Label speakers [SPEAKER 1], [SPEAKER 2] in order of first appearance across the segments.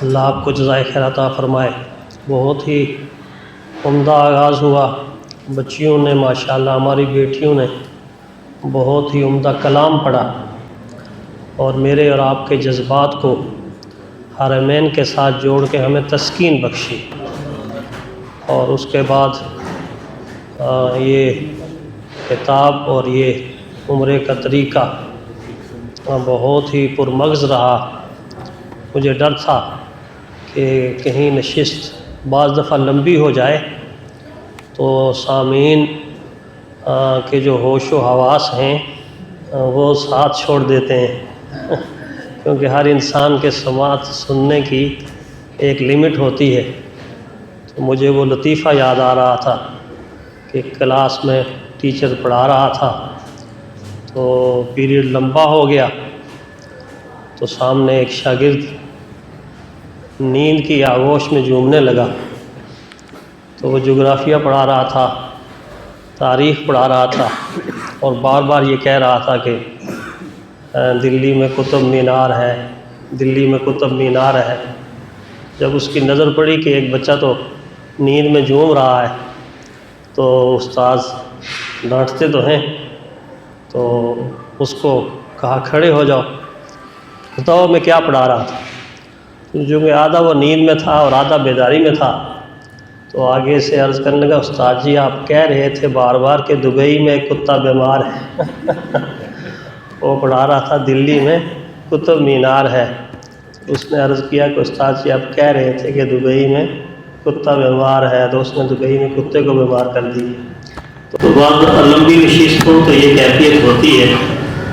[SPEAKER 1] اللہ آپ کو جزائے خیر عطا فرمائے۔ بہت ہی عمدہ آغاز ہوا، بچیوں نے ماشاءاللہ ہماری بیٹیوں نے بہت ہی عمدہ کلام پڑھا اور میرے اور آپ کے جذبات کو حرمین کے ساتھ جوڑ کے ہمیں تسکین بخشی۔ اور اس کے بعد یہ خطاب اور یہ عمرے کا طریقہ بہت ہی پرمغز رہا۔ مجھے ڈر تھا کہ کہیں نشست بعض دفعہ لمبی ہو جائے تو سامعین کے جو ہوش و حواس ہیں وہ ساتھ چھوڑ دیتے ہیں کیونکہ ہر انسان کے سماعت سننے کی ایک لمٹ ہوتی ہے۔ تو مجھے وہ لطیفہ یاد آ رہا تھا کہ کلاس میں ٹیچر پڑھا رہا تھا تو پیریڈ لمبا ہو گیا تو سامنے ایک شاگرد نیند کی آغوش میں جھومنے لگا۔ تو وہ جغرافیہ پڑھا رہا تھا، تاریخ پڑھا رہا تھا اور بار بار یہ کہہ رہا تھا کہ دلی میں قطب مینار ہے، دلی میں قطب مینار ہے۔ جب اس کی نظر پڑی کہ ایک بچہ تو نیند میں جھوم رہا ہے تو استاذ ڈانٹتے تو ہیں، تو اس کو کہا کھڑے ہو جاؤ، بتاؤ میں کیا پڑھا رہا تھا۔ جو کہ آدھا وہ نیند میں تھا اور آدھا بیداری میں تھا، تو آگے سے عرض کرنے لگا استاد جی آپ کہہ رہے تھے بار بار کہ دبئی میں ایک کتا بیمار ہے وہ پڑھا رہا تھا دلی میں قطب مینار ہے۔ اس نے عرض کیا کہ استاد جی آپ کہہ رہے تھے کہ دبئی میں کتا بیمار ہے، تو اس نے دبئی میں کتے کو بیمار کر دی۔ تو بعض لمبی نشست ہو تو یہ کیفیت ہوتی ہے،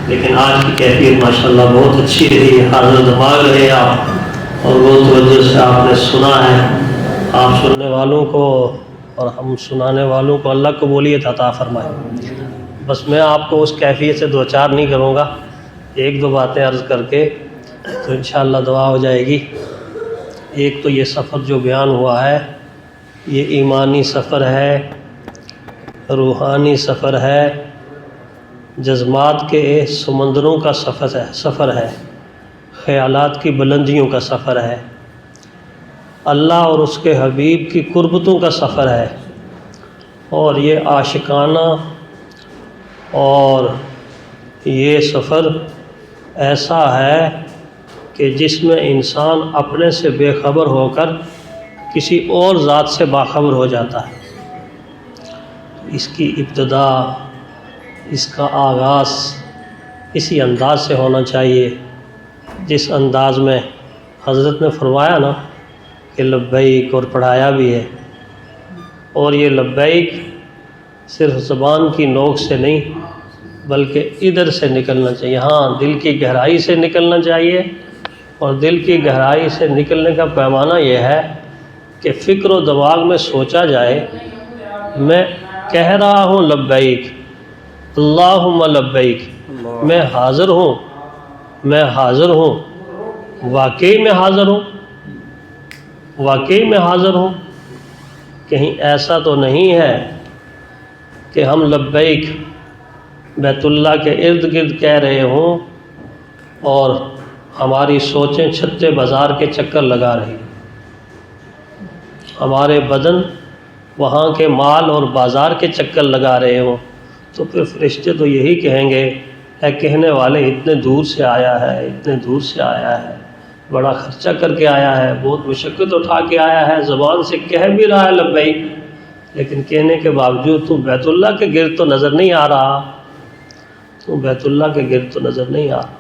[SPEAKER 1] لیکن آج کی کیفیت ماشاءاللہ بہت اچھی رہی ہے، حاضر دماغ رہے آپ اور بہت توجہ سے آپ نے سنا ہے۔ آپ سننے والوں کو اور ہم سنانے والوں کو اللہ قبولیت عطا فرمائے۔ بس میں آپ کو اس کیفیت سے دوچار نہیں کروں گا، ایک دو باتیں عرض کر کے تو انشاءاللہ دعا ہو جائے گی۔ ایک تو یہ سفر جو بیان ہوا ہے یہ ایمانی سفر ہے، روحانی سفر ہے، جذبات کے سمندروں کا سفر ہے، خیالات کی بلندیوں کا سفر ہے، اللہ اور اس کے حبیب کی قربتوں کا سفر ہے، اور یہ عاشقانہ اور یہ سفر ایسا ہے کہ جس میں انسان اپنے سے بے خبر ہو کر کسی اور ذات سے باخبر ہو جاتا ہے۔ اس کی ابتدا، اس کا آغاز اسی انداز سے ہونا چاہیے جس انداز میں حضرت نے فرمایا نا کہ لبیک، اور پڑھایا بھی ہے۔ اور یہ لبیک صرف زبان کی نوک سے نہیں بلکہ ادھر سے نکلنا چاہیے، ہاں دل کی گہرائی سے نکلنا چاہیے۔ اور دل کی گہرائی سے نکلنے کا پیمانہ یہ ہے کہ فکر و دماغ میں سوچا جائے میں کہہ رہا ہوں لبیک، اللہم لبیک، میں حاضر ہوں، میں حاضر ہوں، واقعی میں حاضر ہوں، واقعی میں حاضر ہوں۔ کہیں ایسا تو نہیں ہے کہ ہم لبیک بیت اللہ کے ارد گرد کہہ رہے ہوں اور ہماری سوچیں چھتے بازار کے چکر لگا رہی، ہمارے بدن وہاں کے مال اور بازار کے چکر لگا رہے ہوں، تو پھر فرشتے تو یہی کہیں گے اے کہنے والے اتنے دور سے آیا ہے، اتنے دور سے آیا ہے، بڑا خرچہ کر کے آیا ہے، بہت مشقت اٹھا کے آیا ہے، زبان سے کہہ بھی رہا ہے لبیک، لیکن کہنے کے باوجود تو بیت اللہ کے گرد تو نظر نہیں آ رہا، تو بیت اللہ کے گرد تو نظر نہیں آ رہا۔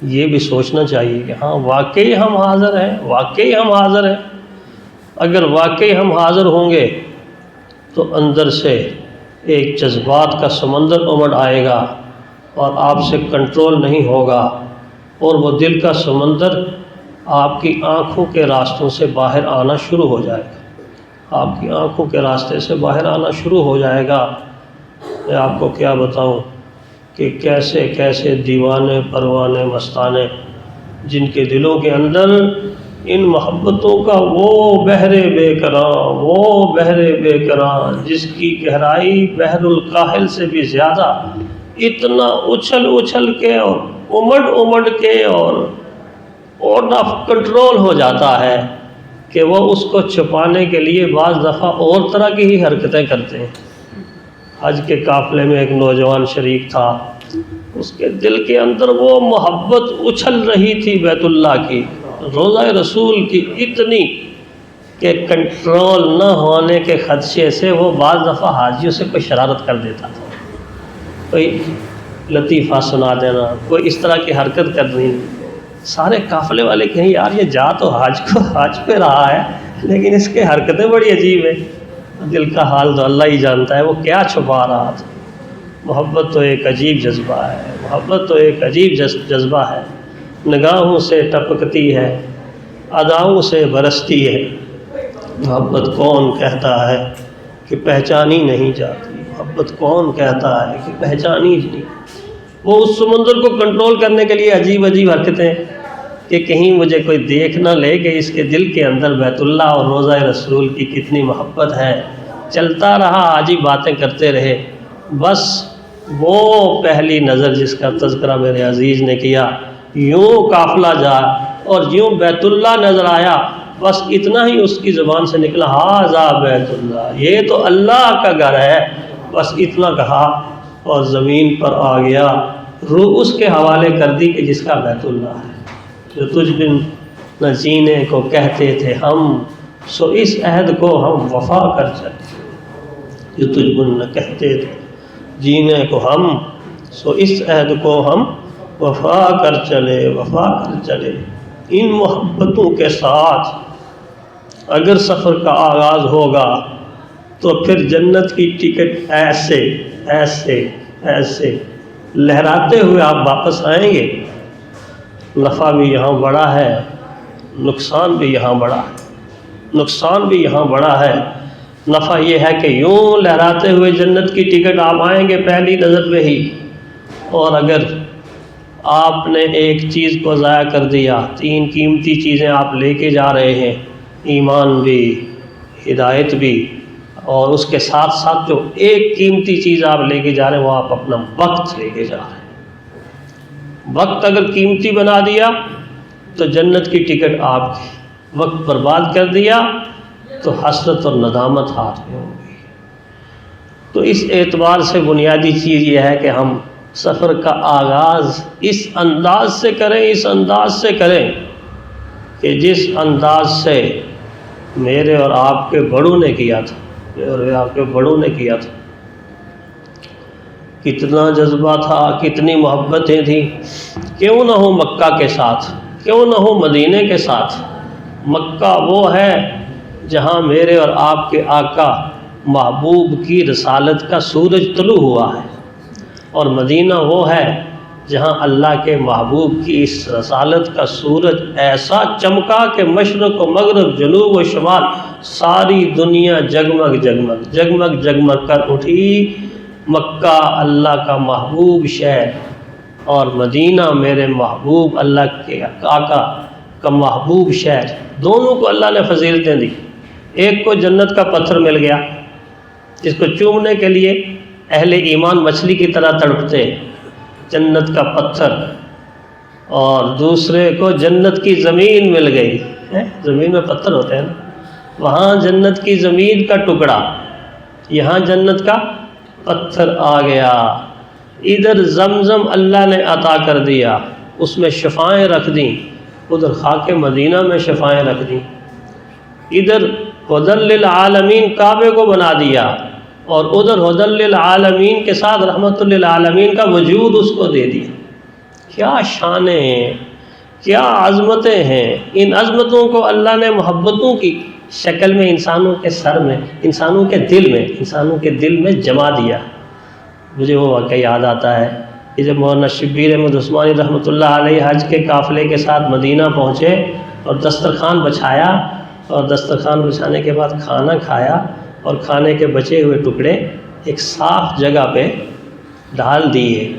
[SPEAKER 1] یہ بھی سوچنا چاہیے کہ ہاں واقعی ہم حاضر ہیں، واقعی ہم حاضر ہیں۔ اگر واقعی ہم حاضر ہوں گے تو اندر سے ایک جذبات کا سمندر امڑ آئے گا اور آپ سے کنٹرول نہیں ہوگا، اور وہ دل کا سمندر آپ کی آنکھوں کے راستوں سے باہر آنا شروع ہو جائے گا، آپ کی آنکھوں کے راستے سے باہر آنا شروع ہو جائے گا۔ میں آپ کو کیا بتاؤں کہ کیسے کیسے دیوانے پروانے مستانے جن کے دلوں کے اندر ان محبتوں کا وہ بحر بے کراں، وہ بحر بے کراں جس کی گہرائی بحر الکاہل سے بھی زیادہ، اتنا اچھل اچھل کے اور امڑ امڑ کے اور اور نہ کنٹرول ہو جاتا ہے کہ وہ اس کو چھپانے کے لیے بعض دفعہ اور طرح کی ہی حرکتیں کرتے ہیں۔ حج کے قافلے میں ایک نوجوان شریک تھا، اس کے دل کے اندر وہ محبت اچھل رہی تھی بیت اللہ کی، روضہ رسول کی اتنی کہ کنٹرول نہ ہونے کے خدشے سے وہ بعض دفعہ حاجیوں سے کوئی شرارت کر دیتا تھا، کوئی لطیفہ سنا دینا، کوئی اس طرح کی حرکت کرنی۔ سارے قافلے والے کہیں یار یہ جا تو حج پہ رہا ہے لیکن اس کے حرکتیں بڑی عجیب ہیں، دل کا حال تو اللہ ہی جانتا ہے وہ کیا چھپا رہا تھا۔ محبت تو ایک عجیب جذبہ ہے، محبت تو ایک عجیب جذبہ ہے، نگاہوں سے ٹپکتی ہے، اداؤں سے برستی ہے۔ محبت کون کہتا ہے کہ پہچانی نہیں جاتی، محبت کون کہتا ہے کہ پہچانی نہیں۔ وہ اس سمندر کو کنٹرول کرنے کے لیے عجیب عجیب حرکتیں کہ کہیں مجھے کوئی دیکھ نہ لے کہ اس کے دل کے اندر بیت اللہ اور روضہ رسول کی کتنی محبت ہے۔ چلتا رہا، عجیب باتیں کرتے رہے، بس وہ پہلی نظر جس کا تذکرہ میرے عزیز نے کیا، یوں قافلہ جا اور یوں بیت اللہ نظر آیا، بس اتنا ہی اس کی زبان سے نکلا، ھذا بیت اللہ، یہ تو اللہ کا گھر ہے، بس اتنا کہا اور زمین پر آ گیا، روح اس کے حوالے کر دی کہ جس کا بیت اللہ ہے۔ جو تجھ بن نہ جینے کو کہتے تھے ہم، سو اس عہد کو ہم وفا کر چلے۔ جو تجھ بن نہ کہتے تھے جینے کو ہم، سو اس عہد کو ہم وفا کر چلے، وفا کر چلے۔ ان محبتوں کے ساتھ اگر سفر کا آغاز ہوگا تو پھر جنت کی ٹکٹ ایسے ایسے ایسے لہراتے ہوئے آپ واپس آئیں گے۔ نفع بھی یہاں بڑا ہے، نقصان بھی یہاں بڑا ہے، نقصان بھی یہاں بڑا ہے۔ نفع یہ ہے کہ یوں لہراتے ہوئے جنت کی ٹکٹ آپ آئیں گے پہلی نظر پہ ہی، اور اگر آپ نے ایک چیز کو ضائع کر دیا، 3 قیمتی چیزیں آپ لے کے جا رہے ہیں، ایمان بھی، ہدایت بھی، اور اس کے ساتھ ساتھ جو ایک قیمتی چیز آپ لے کے جا رہے ہیں وہ آپ اپنا وقت لے کے جا رہے ہیں۔ وقت اگر قیمتی بنا دیا تو جنت کی ٹکٹ آپ کی، وقت برباد کر دیا تو حسرت اور ندامت ہاتھ میں ہوگی۔ تو اس اعتبار سے بنیادی چیز یہ ہے کہ ہم سفر کا آغاز اس انداز سے کریں، اس انداز سے کریں کہ جس انداز سے میرے اور آپ کے بڑوں نے کیا تھا، میرے اور آپ کے بڑوں نے کیا تھا۔ کتنا جذبہ تھا، کتنی محبتیں تھیں۔ کیوں نہ ہو مکہ کے ساتھ، کیوں نہ ہو مدینے کے ساتھ۔ مکہ وہ ہے جہاں میرے اور آپ کے آقا محبوب کی رسالت کا سورج طلوع ہوا ہے، اور مدینہ وہ ہے جہاں اللہ کے محبوب کی اس رسالت کا سورج ایسا چمکا کہ مشرق و مغرب، جنوب و شمال، ساری دنیا جگمگ جگمگ جگمگ جگمگ کر اٹھی۔ مکہ اللہ کا محبوب شہر اور مدینہ میرے محبوب اللہ کے آقا کا محبوب شہر، دونوں کو اللہ نے فضیلتیں دی۔ ایک کو جنت کا پتھر مل گیا جس کو چومنے کے لیے اہل ایمان مچھلی کی طرح تڑپتے، جنت کا پتھر، اور دوسرے کو جنت کی زمین مل گئی۔ زمین میں پتھر ہوتے ہیں نا، وہاں جنت کی زمین کا ٹکڑا، یہاں جنت کا پتھر آ گیا۔ ادھر زمزم اللہ نے عطا کر دیا، اس میں شفائیں رکھ دیں، ادھر خاک مدینہ میں شفائیں رکھ دیں۔ ادھر ہدی للعالمین کعبے کو بنا دیا، اور ادھر ہدی للعالمین کے ساتھ رحمت للعالمین کا وجود اس کو دے دیا۔ کیا شانیں ہیں، کیا عظمتیں ہیں۔ ان عظمتوں کو اللہ نے محبتوں کی شکل میں انسانوں کے سر میں، انسانوں کے دل میں جما دیا۔ مجھے وہ واقعہ یاد آتا ہے کہ جب مولانا شبیر احمد عثمانی رحمۃ اللہ علیہ حج کے قافلے کے ساتھ مدینہ پہنچے اور دسترخوان بچھایا، اور دسترخوان بچھانے کے بعد کھانا کھایا، اور کھانے کے بچے ہوئے ٹکڑے ایک صاف جگہ پہ ڈال دیے۔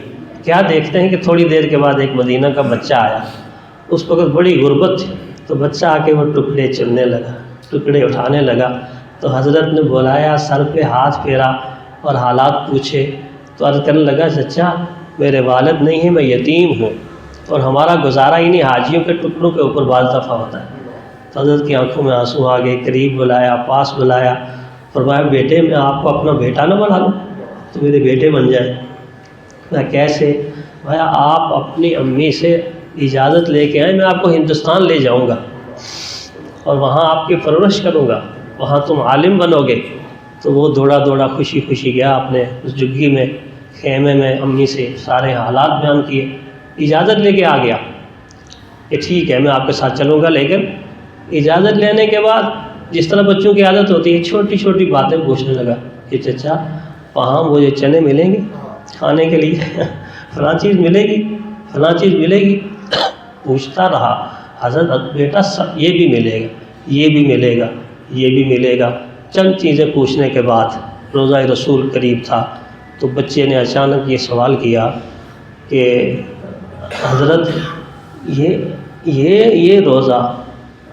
[SPEAKER 1] کیا دیکھتے ہیں کہ تھوڑی دیر کے بعد ایک مدینہ کا بچہ آیا، اس وقت بڑی غربت تھی، تو بچہ آ کے وہ ٹکڑے چننے لگا، ٹکڑے اٹھانے لگا، تو حضرت نے بلایا، سر پہ ہاتھ پھیرا اور حالات پوچھے، تو عرض کرنے لگا چچا میرے والد نہیں ہیں، میں یتیم ہوں، اور ہمارا گزارا انہیں حاجیوں کے ٹکڑوں کے اوپر بعض دفعہ ہوتا ہے۔ تو حضرت کی آنکھوں میں آنسو آ گئے، قریب بلایا، پاس بلایا، فرمایا بیٹے میں آپ کو اپنا بیٹا نہ بنا لوں تو میرے بیٹے بن جائے۔ میں کیسے؟ بھایا آپ اپنی امی سے اجازت لے کے آئیں، میں آپ کو ہندوستان لے جاؤں گا اور وہاں آپ کی پرورش کروں گا، وہاں تم عالم بنو گے۔ تو وہ دوڑا دوڑا خوشی خوشی گیا اپنے اس جھگی میں، خیمے میں، امی سے سارے حالات بیان کیے، اجازت لے کے آ گیا کہ ٹھیک ہے میں آپ کے ساتھ چلوں گا۔ لیکن اجازت لینے کے بعد جس طرح بچوں کی عادت ہوتی ہے، چھوٹی چھوٹی باتیں پوچھنے لگا کہ چچا وہاں مجھے چنے ملیں گے کھانے کے لیے، فلاں چیز ملے گی، فلاں چیز ملے گی، پوچھتا رہا۔ حضرت بیٹا سب یہ بھی ملے گا، یہ بھی ملے گا، یہ بھی ملے گا۔ چند چیزیں پوچھنے کے بعد روزہ رسول قریب تھا تو بچے نے اچانک یہ سوال کیا کہ حضرت یہ روزہ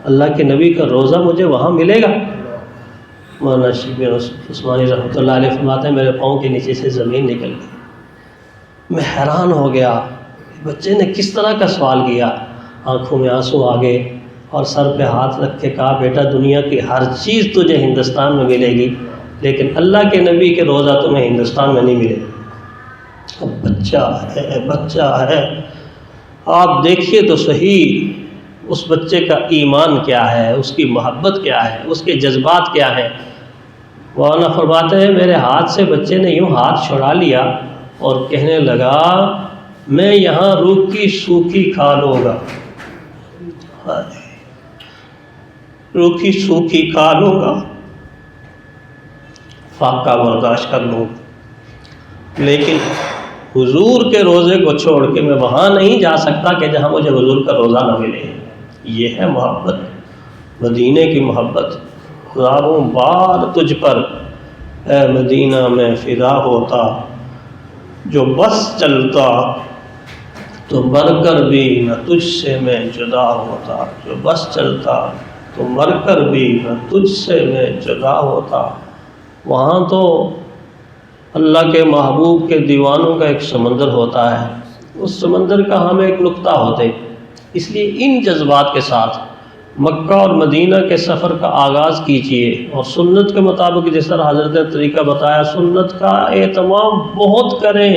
[SPEAKER 1] اللہ کے نبی کا روزہ مجھے وہاں ملے گا؟ مولانا شبیر عثمانی رحمۃ اللہ علیہ فرماتے ہیں میرے پاؤں کے نیچے سے زمین نکل گئی۔ میں حیران ہو گیا بچے نے کس طرح کا سوال کیا۔ آنکھوں میں آنسو آ گئے اور سر پہ ہاتھ رکھ کے کہا بیٹا دنیا کی ہر چیز تجھے ہندوستان میں ملے گی لیکن اللہ کے نبی کے روزہ تمہیں ہندوستان میں نہیں ملے گا۔ اب بچہ ہے آپ دیکھیے تو صحیح اس بچے کا ایمان کیا ہے، اس کی محبت کیا ہے، اس کے جذبات کیا ہیں۔ مولانا فرماتے ہیں میرے ہاتھ سے بچے نے یوں ہاتھ چھڑا لیا اور کہنے لگا میں یہاں روکھی سوکھی کھا لوں گا، روکھی سوکھی کھا لوں گا، فاقہ برداشت کر لوں گا، لیکن حضور کے روزے کو چھوڑ کے میں وہاں نہیں جا سکتا کہ جہاں مجھے حضور کا روزہ نہ ملے۔ یہ ہے محبت، مدینے کی محبت۔ ہزاروں بار تجھ پر اے مدینہ میں فدا ہوتا، جو بس چلتا تو مر کر بھی نہ تجھ سے میں جدا ہوتا، جو بس چلتا تو مر کر بھی نہ تجھ سے میں جدا ہوتا۔ وہاں تو اللہ کے محبوب کے دیوانوں کا ایک سمندر ہوتا ہے، اس سمندر کا ہم ایک نقطہ ہوتے، اس لیے ان جذبات کے ساتھ مکہ اور مدینہ کے سفر کا آغاز کیجئے اور سنت کے مطابق جس طرح حضرت نے طریقہ بتایا سنت کا اہتمام بہت کریں۔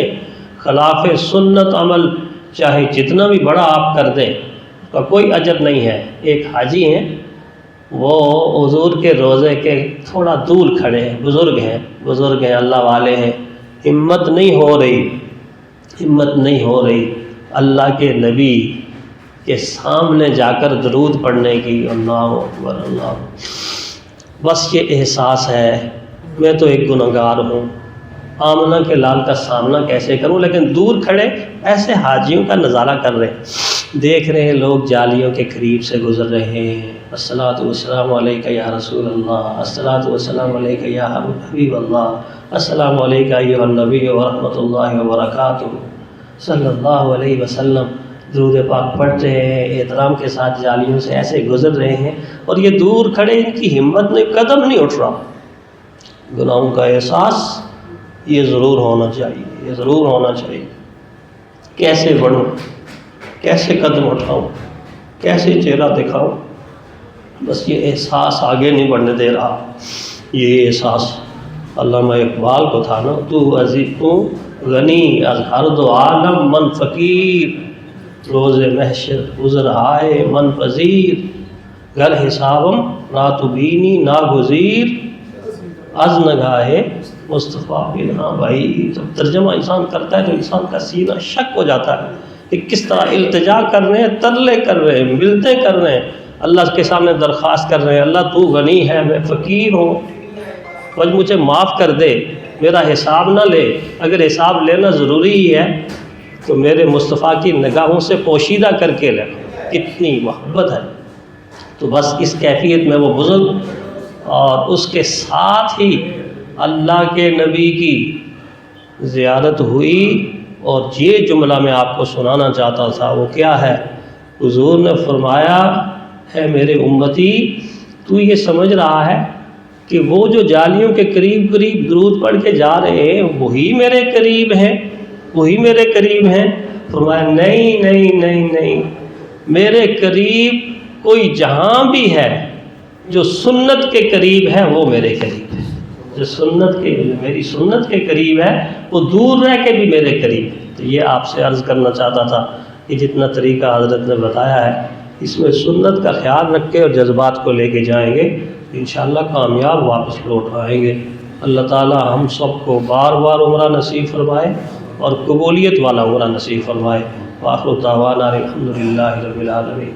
[SPEAKER 1] خلاف سنت عمل چاہے جتنا بھی بڑا آپ کر دیں اس کا کوئی اجر نہیں ہے۔ ایک حاجی ہیں وہ حضور کے روزے کے تھوڑا دور کھڑے ہیں، بزرگ ہیں اللہ والے ہیں، ہمت نہیں ہو رہی اللہ کے نبی کے سامنے جا کر درود پڑھنے کی۔ اللہ اکبر اللہ، بس یہ احساس ہے میں تو ایک گنہگار ہوں، آمنہ کے لال کا سامنا کیسے کروں، لیکن دور کھڑے ایسے حاجیوں کا نظارہ کر رہے ہیں، دیکھ رہے ہیں لوگ جالیوں کے قریب سے گزر رہے ہیں۔ الصلاۃ والسلام علیک یا رسول اللہ، الصلاۃ والسلام علیک یا حبیب اللہ، السلام علیک ایھا النبی ورحمۃ اللہ وبرکاتہ صلی اللہ علیہ وسلم۔ درود پاک پڑھ رہے ہیں، احترام کے ساتھ جالیوں سے ایسے گزر رہے ہیں اور یہ دور کھڑے ان کی ہمت نہیں، قدم نہیں اٹھ رہا۔ گناہوں کا احساس یہ ضرور ہونا چاہیے، کیسے بڑھوں، کیسے قدم اٹھاؤں، کیسے چہرہ دکھاؤں، بس یہ احساس آگے نہیں بڑھنے دے رہا۔ یہ احساس علامہ اقبال کو تھا نا، تو غنی از ہر دو عالم من فقیر، روز محشر گزر آئے من پذیر، گر حسابم رات بینی ناگزیر، از نگاہ مصطفیٰ بنا۔ بھائی جب ترجمہ انسان کرتا ہے تو انسان کا سینہ شک ہو جاتا ہے کہ کس طرح التجا کر رہے ہیں، ترلے کر رہے ہیں، ملتے کر رہے ہیں، اللہ کے سامنے درخواست کر رہے ہیں اللہ تو غنی ہے میں فقیر ہوں، بس مجھے معاف کر دے، میرا حساب نہ لے، اگر حساب لینا ضروری ہی ہے تو میرے مصطفیٰ کی نگاہوں سے پوشیدہ کر کے لے۔ کتنی محبت ہے۔ تو بس اس کیفیت میں وہ بزرگ اور اس کے ساتھ ہی اللہ کے نبی کی زیارت ہوئی، اور یہ جملہ میں آپ کو سنانا چاہتا تھا وہ کیا ہے؟ حضور نے فرمایا ہے میرے امتی تو یہ سمجھ رہا ہے کہ وہ جو جالیوں کے قریب درود پڑھ کے جا رہے ہیں وہی میرے قریب ہیں، وہی میرے قریب ہیں؟ فرمایا نہیں نہیں نہیں نہیں، میرے قریب کوئی جہاں بھی ہے جو سنت کے قریب ہے وہ میرے قریب ہے، جو میری سنت کے قریب ہے وہ دور رہ کے بھی میرے قریب ہے۔ تو یہ آپ سے عرض کرنا چاہتا تھا کہ جتنا طریقہ حضرت نے بتایا ہے اس میں سنت کا خیال رکھ کے اور جذبات کو لے کے جائیں گے، انشاءاللہ کامیاب واپس لوٹ آئیں گے۔ اللہ تعالی ہم سب کو بار بار عمرہ نصیب فرمائے اور قبولیت والا عمرہ نصیب فرمائے۔ وآخر دعوانا الحمدللہ رب العالمین۔